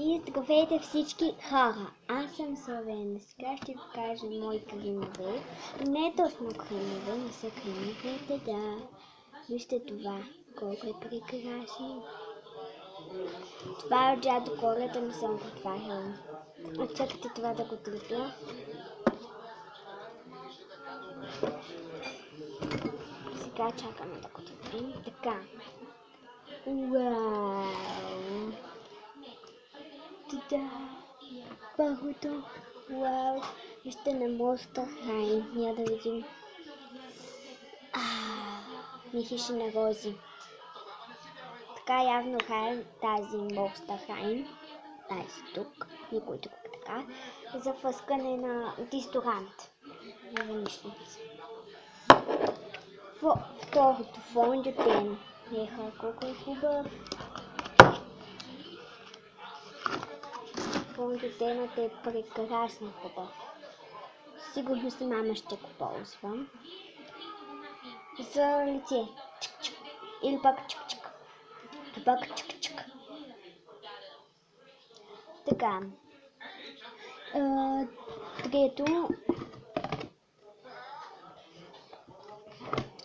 И здравейте всички хора! Аз съм Славена. Сега ще ви кажа мои кремове. Не е точно кремове, не са кремовете, да. Вижте това, колко е прекрасно. Това е от Дядо Коледа, не съм го отваряла. Чакайте това да го трепя. Сега чакаме да го трепим. Така. Уау! Да, първото. Вау! Вижте на Monster High. Я да видим. Михиши на рози. Така явно хаем тази Monster High. Тази тук. Никой тук така. За фъскане на ресторант. Завърнишници. Второто фондютен. Еха, колко е хубав. Фондютенът е прекрасно хубав. Сигурно си мама ще го ползвам. За лице. Чик-чик. Или пак чик-чик. Или пак чик-чик. Така. Трето.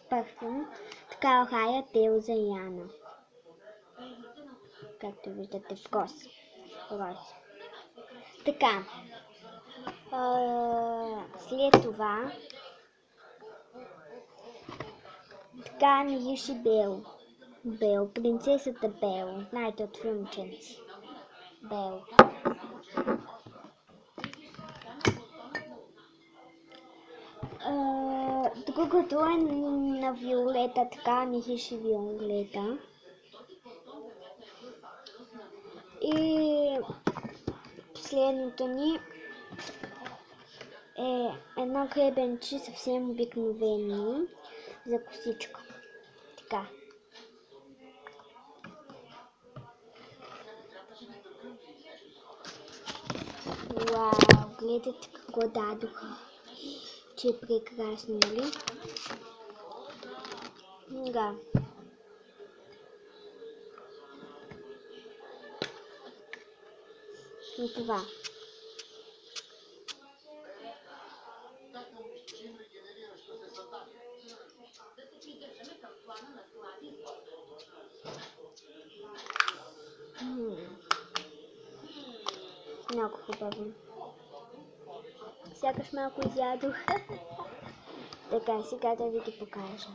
Парфюм. Така Охая Тел за Яна. Както виждате в роз. Така. След това. Така Михиши Бел. Бел. Принцесата Бел. Знаете от филмченци. Бел. Другото е на Виолета. Така Михиши Виолета. И последното ни е едно гребенче съвсем обикновено за косичка. Така. Вау, гледайте какво дадоха. Че е прекрасно, нали? Да. И това. Много хубаво. Сякаш малко изядох. Така, сега да ви ги покажа.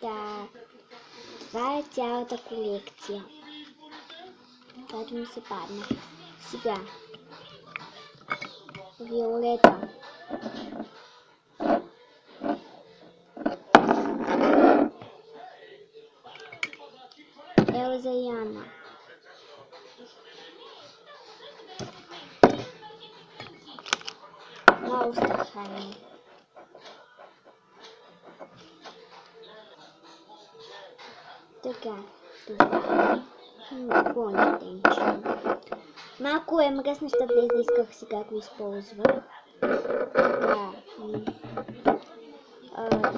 Да. Това е цялата колекция. Която ми се падна. Сега. Виолета. Елза и Яна. Monster High. Така. Това. Малко е мръснеща, без да исках сега го използва.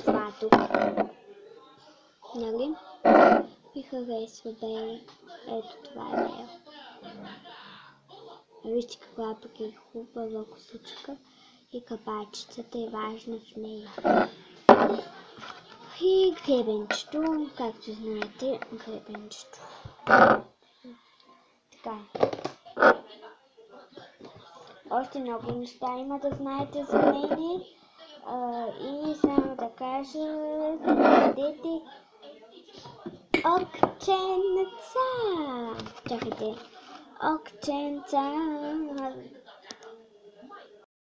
Това тук. Нали? Ми харесва бе. Ето това е бе. Вижте каква пък е хубава косичка. И капачицата е важна в нея. И гребенчето, както знаете, гребенчето. Така. Още много неща има да знаете за мене. И само да кажа, да видите окченца. Чакайте. Окченца.